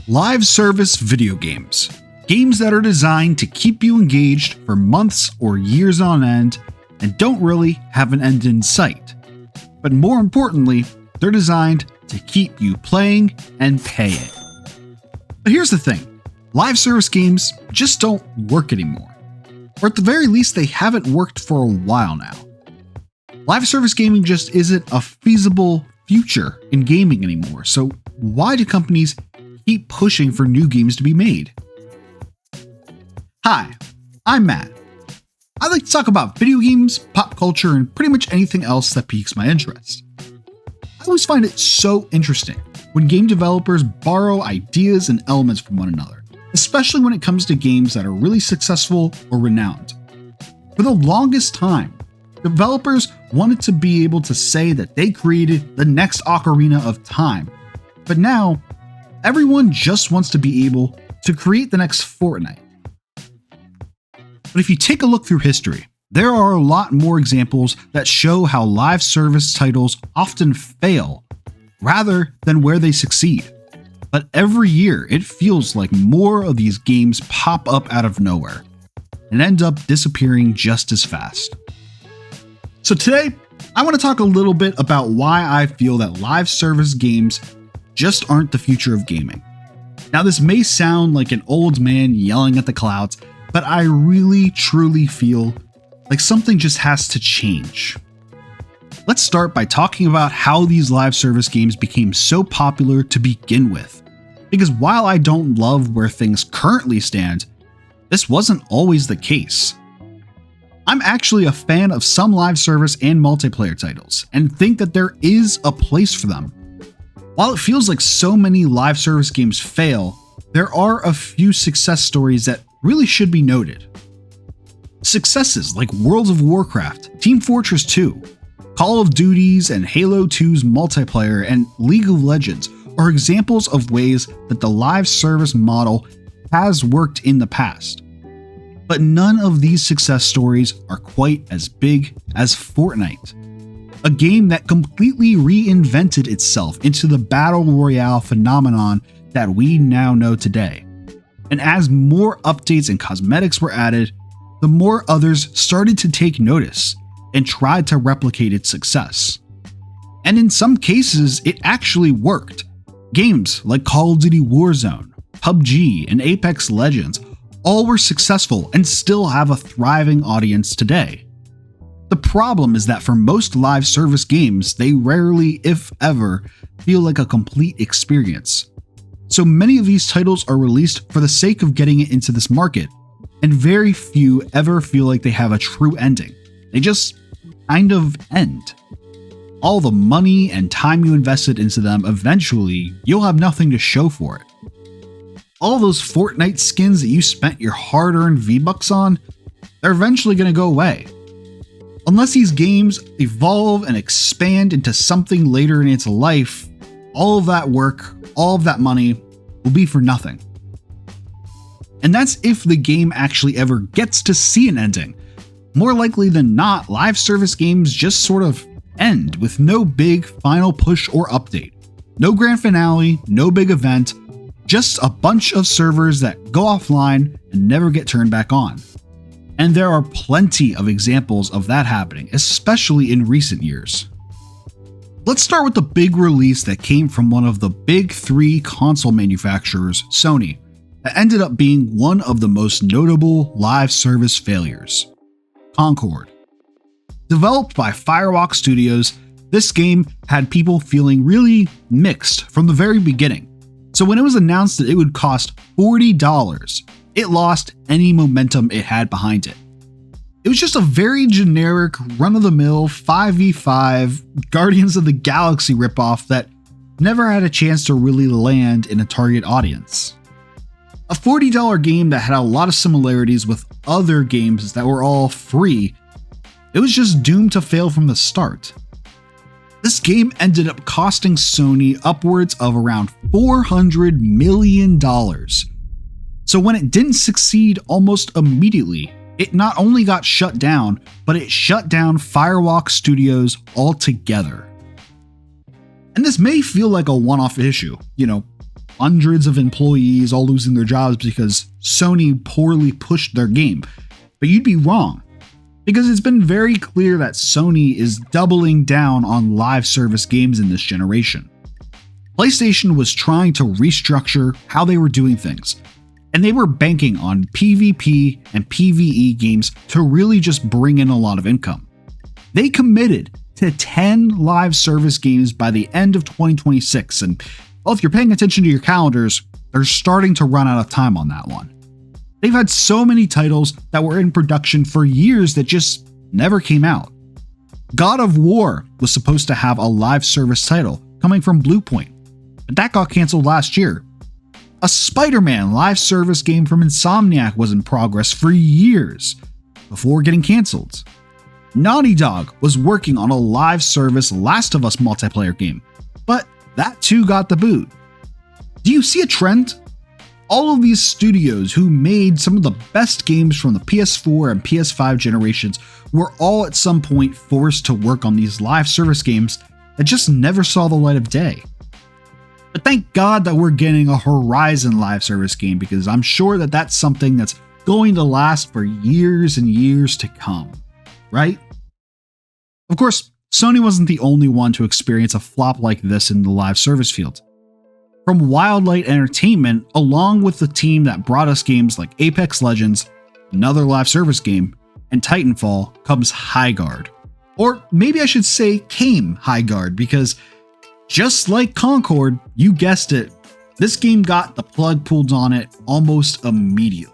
Live service video games. Games that are designed to keep you engaged for months or years on end and don't really have an end in sight. But more importantly, they're designed to keep you playing and paying. But here's the thing, live service games just don't work anymore. Or at the very least, they haven't worked for a while now. Live service gaming just isn't a feasible future in gaming anymore, so why do companies keep pushing for new games to be made? Hi, I'm Matt. I like to talk about video games, pop culture, and pretty much anything else that piques my interest. I always find it so interesting when game developers borrow ideas and elements from one another, especially when it comes to games that are really successful or renowned. For the longest time, developers wanted to be able to say that they created the next Ocarina of Time, but now everyone just wants to be able to create the next Fortnite. But if you take a look through history, there are a lot more examples that show how live service titles often fail rather than where they succeed. But every year it feels like more of these games pop up out of nowhere and end up disappearing just as fast. So today, I want to talk a little bit about why I feel that live service games just aren't the future of gaming. Now, this may sound like an old man yelling at the clouds, but I really truly feel like something just has to change. Let's start by talking about how these live service games became so popular to begin with. Because while I don't love where things currently stand, this wasn't always the case. I'm actually a fan of some live service and multiplayer titles, and think that there is a place for them. While it feels like so many live service games fail, there are a few success stories that really should be noted. Successes like World of Warcraft, Team Fortress 2, Call of Duty's and Halo 2's multiplayer, and League of Legends are examples of ways that the live service model has worked in the past. But none of these success stories are quite as big as Fortnite, a game that completely reinvented itself into the battle royale phenomenon that we now know today. And as more updates and cosmetics were added, the more others started to take notice and tried to replicate its success. And in some cases, it actually worked. Games like Call of Duty Warzone, PUBG, and Apex Legends all were successful and still have a thriving audience today. The problem is that for most live service games, they rarely, if ever, feel like a complete experience. So many of these titles are released for the sake of getting it into this market, and very few ever feel like they have a true ending. They just kind of end. All the money and time you invested into them, eventually, you'll have nothing to show for it. All those Fortnite skins that you spent your hard-earned V-Bucks on, they're eventually going to go away. Unless these games evolve and expand into something later in its life, all of that work, all of that money will be for nothing. And that's if the game actually ever gets to see an ending. More likely than not, live service games just sort of end with no big final push or update. No grand finale, no big event, just a bunch of servers that go offline and never get turned back on. And there are plenty of examples of that happening, especially in recent years. Let's start with the big release that came from one of the big three console manufacturers, Sony, that ended up being one of the most notable live service failures, Concord. Developed by Firewalk Studios, this game had people feeling really mixed from the very beginning. So when it was announced that it would cost $40, it lost any momentum it had behind it. It was just a very generic, run-of-the-mill 5v5 Guardians of the Galaxy ripoff that never had a chance to really land in a target audience. A $40 game that had a lot of similarities with other games that were all free, it was just doomed to fail from the start. This game ended up costing Sony upwards of around $400 million. So when it didn't succeed almost immediately, it not only got shut down, but it shut down Firewalk Studios altogether. And this may feel like a one-off issue, hundreds of employees all losing their jobs because Sony poorly pushed their game. But you'd be wrong, because it's been very clear that Sony is doubling down on live service games in this generation. PlayStation was trying to restructure how they were doing things, and they were banking on PvP and PvE games to really just bring in a lot of income. They committed to 10 live service games by the end of 2026, and well, if you're paying attention to your calendars, they're starting to run out of time on that one. They've had so many titles that were in production for years that just never came out. God of War was supposed to have a live service title coming from Bluepoint, but that got canceled last year. A Spider-Man live service game from Insomniac was in progress for years before getting canceled. Naughty Dog was working on a live service Last of Us multiplayer game, but that too got the boot. Do you see a trend? All of these studios who made some of the best games from the PS4 and PS5 generations were all at some point forced to work on these live service games that just never saw the light of day. But thank God that we're getting a Horizon live service game, because I'm sure that that's something that's going to last for years and years to come, right? Of course, Sony wasn't the only one to experience a flop like this in the live service field. From Wildlight Entertainment, along with the team that brought us games like Apex Legends, another live service game, and Titanfall, comes Highguard. Or maybe I should say came Highguard, because just like Concord, you guessed it, this game got the plug pulled on it almost immediately.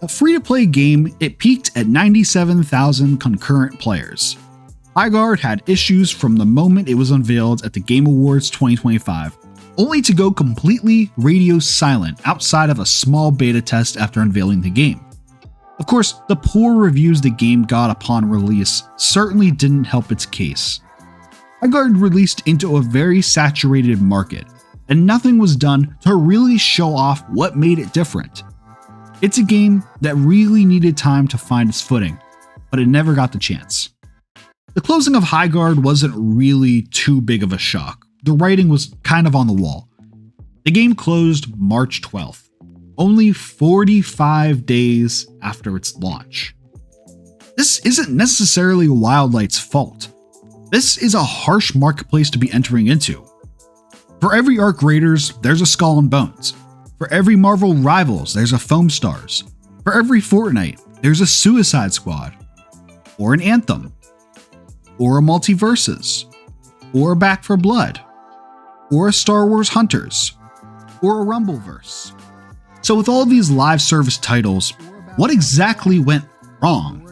A free-to-play game, it peaked at 97,000 concurrent players. Highguard had issues from the moment it was unveiled at the Game Awards 2025, only to go completely radio silent outside of a small beta test after unveiling the game. Of course, the poor reviews the game got upon release certainly didn't help its case. Highguard released into a very saturated market, and nothing was done to really show off what made it different. It's a game that really needed time to find its footing, but it never got the chance. The closing of Highguard wasn't really too big of a shock. The writing was kind of on the wall. The game closed March 12th, only 45 days after its launch. This isn't necessarily Wildlight's fault. This is a harsh marketplace to be entering into. For every Arc Raiders, there's a Skull and Bones. For every Marvel Rivals, there's a Foam Stars. For every Fortnite, there's a Suicide Squad. Or an Anthem. Or a Multiverses. Or a Back 4 Blood. Or a Star Wars Hunters. Or a Rumbleverse. So with all these live service titles, what exactly went wrong?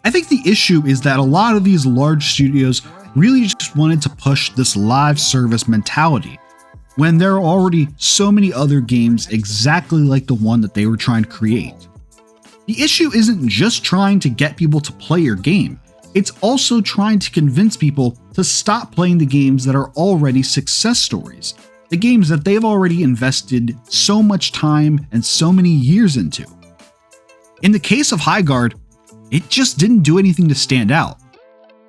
I think the issue is that a lot of these large studios really just wanted to push this live service mentality, when there are already so many other games exactly like the one that they were trying to create. The issue isn't just trying to get people to play your game, it's also trying to convince people to stop playing the games that are already success stories, the games that they've already invested so much time and so many years into. In the case of Highguard, it just didn't do anything to stand out.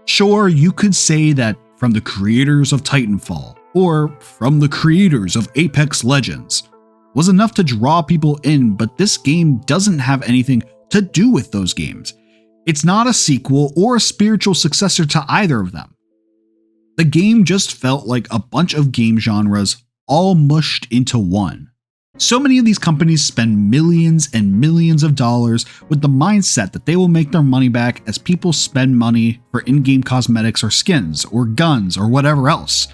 Sure, you could say that from the creators of Titanfall, or from the creators of Apex Legends, was enough to draw people in, but this game doesn't have anything to do with those games. It's not a sequel or a spiritual successor to either of them. The game just felt like a bunch of game genres all mushed into one. So many of these companies spend millions and millions of dollars with the mindset that they will make their money back as people spend money for in-game cosmetics or skins or guns or whatever else.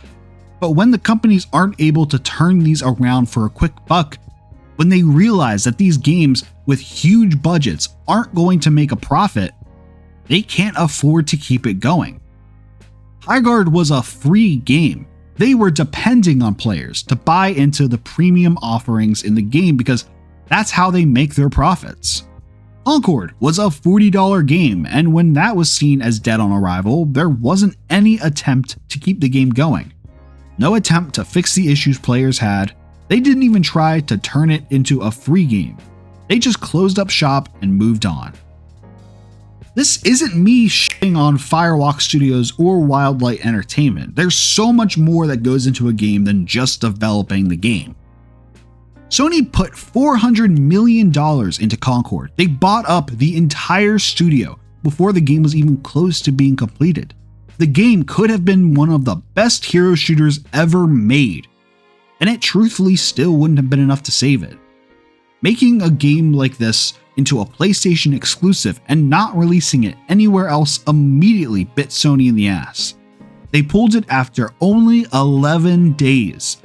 But when the companies aren't able to turn these around for a quick buck, when they realize that these games with huge budgets aren't going to make a profit, they can't afford to keep it going. Highguard was a free game. They were depending on players to buy into the premium offerings in the game because that's how they make their profits. Concord was a $40 game, and when that was seen as dead on arrival, there wasn't any attempt to keep the game going. No attempt to fix the issues players had. They didn't even try to turn it into a free game. They just closed up shop and moved on. This isn't me shitting on Firewalk Studios or Wildlight Entertainment. There's so much more that goes into a game than just developing the game. Sony put $400 million into Concord. They bought up the entire studio before the game was even close to being completed. The game could have been one of the best hero shooters ever made, and it truthfully still wouldn't have been enough to save it. Making a game like this into a PlayStation exclusive and not releasing it anywhere else immediately bit Sony in the ass. They pulled it after only 11 days.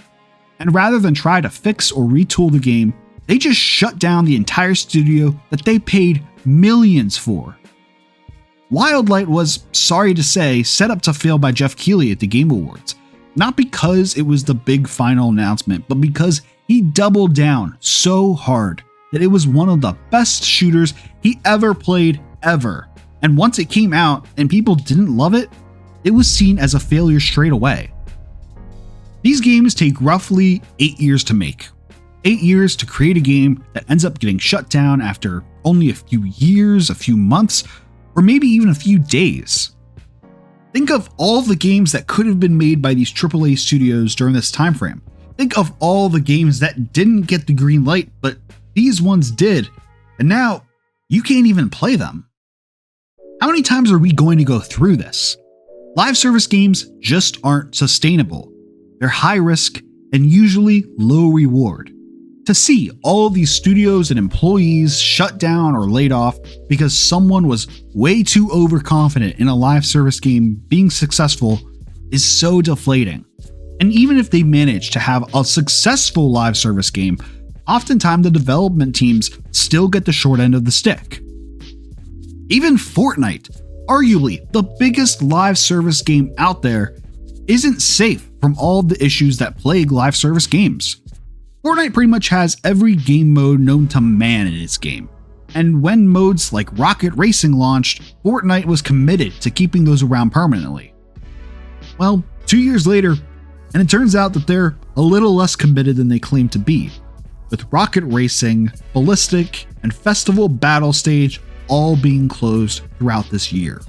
And rather than try to fix or retool the game, they just shut down the entire studio that they paid millions for. Wildlight was, sorry to say, set up to fail by Jeff Keighley at the Game Awards. Not because it was the big final announcement, but because he doubled down so hard that it was one of the best shooters he ever played ever. And once it came out and people didn't love it, it was seen as a failure straight away. These games take roughly 8 years to make. 8 years to create a game that ends up getting shut down after only a few years, a few months, or maybe even a few days. Think of all the games that could have been made by these AAA studios during this time frame. Think of all the games that didn't get the green light, but these ones did, and now you can't even play them. How many times are we going to go through this? Live service games just aren't sustainable. They're high risk and usually low reward. To see all these studios and employees shut down or laid off because someone was way too overconfident in a live service game being successful is so deflating. And even if they manage to have a successful live service game, oftentimes the development teams still get the short end of the stick. Even Fortnite, arguably the biggest live service game out there, isn't safe from all the issues that plague live service games. Fortnite pretty much has every game mode known to man in its game. And when modes like Rocket Racing launched, Fortnite was committed to keeping those around permanently. Well, 2 years later, and it turns out that they're a little less committed than they claim to be, with Rocket Racing, Ballistic, and Festival Battle Stage all being closed throughout this year.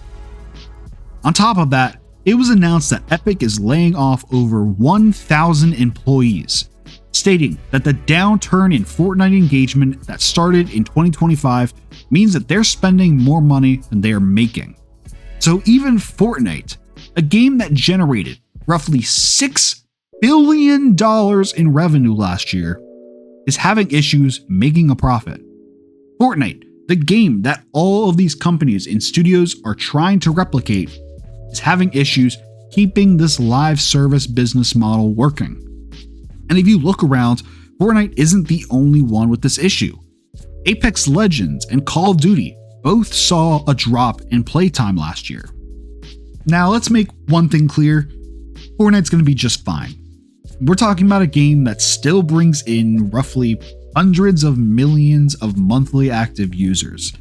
On top of that, it was announced that Epic is laying off over 1,000 employees, stating that the downturn in Fortnite engagement that started in 2025 means that they're spending more money than they are making. So even Fortnite, a game that generated roughly $6 billion in revenue last year, is having issues making a profit. Fortnite, the game that all of these companies and studios are trying to replicate, is having issues keeping this live service business model working. And if you look around, Fortnite isn't the only one with this issue. Apex Legends and Call of Duty both saw a drop in playtime last year. Now let's make one thing clear, Fortnite's going to be just fine. We're talking about a game that still brings in roughly hundreds of millions of monthly active users.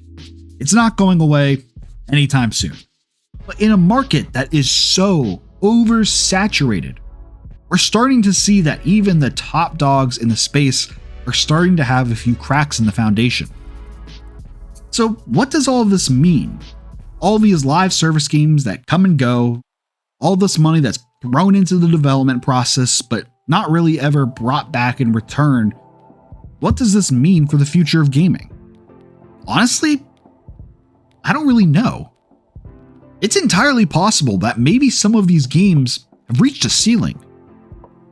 It's not going away anytime soon. But in a market that is so oversaturated, we're starting to see that even the top dogs in the space are starting to have a few cracks in the foundation. So what does all of this mean? All these live service games that come and go, all this money that's thrown into the development process but not really ever brought back in return, what does this mean for the future of gaming? Honestly, I don't really know. It's entirely possible that maybe some of these games have reached a ceiling,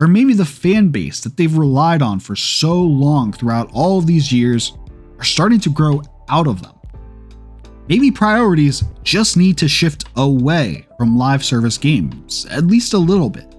or maybe the fan base that they've relied on for so long throughout all of these years are starting to grow out of them. Maybe priorities just need to shift away from live service games, at least a little bit.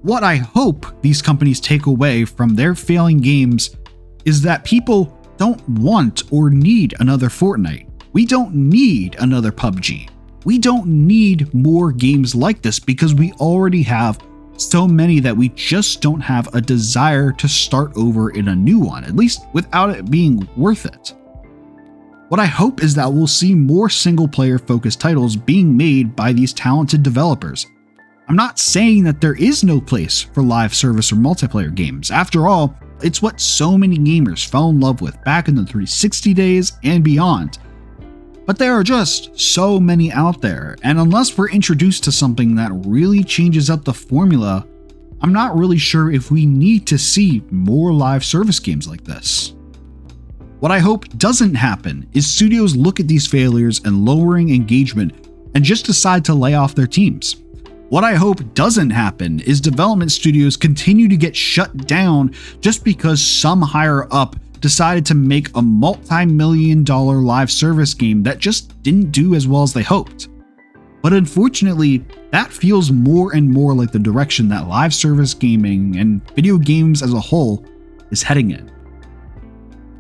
What I hope these companies take away from their failing games is that people don't want or need another Fortnite. We don't need another PUBG. We don't need more games like this because we already have so many that we just don't have a desire to start over in a new one, at least without it being worth it. What I hope is that we'll see more single-player focused titles being made by these talented developers. I'm not saying that there is no place for live service or multiplayer games. After all, it's what so many gamers fell in love with back in the 360 days and beyond. But there are just so many out there, and unless we're introduced to something that really changes up the formula, I'm not really sure if we need to see more live service games like this. What I hope doesn't happen is studios look at these failures and lowering engagement and just decide to lay off their teams. What I hope doesn't happen is development studios continue to get shut down just because some higher up decided to make a multi-million-dollar live service game that just didn't do as well as they hoped. But unfortunately, that feels more and more like the direction that live service gaming and video games as a whole is heading in.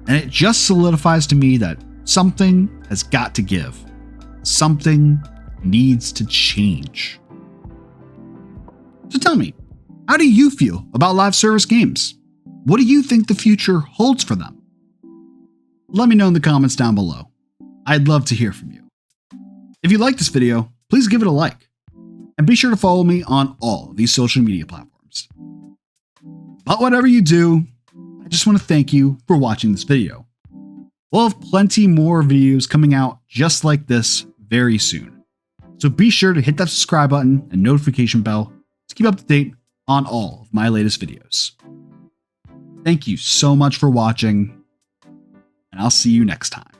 And it just solidifies to me that something has got to give. Something needs to change. So tell me, how do you feel about live service games? What do you think the future holds for them? Let me know in the comments down below. I'd love to hear from you. If you like this video, please give it a like. And be sure to follow me on all of these social media platforms. But whatever you do, I just want to thank you for watching this video. We'll have plenty more videos coming out just like this very soon. So be sure to hit that subscribe button and notification bell to keep up to date on all of my latest videos. Thank you so much for watching, and I'll see you next time.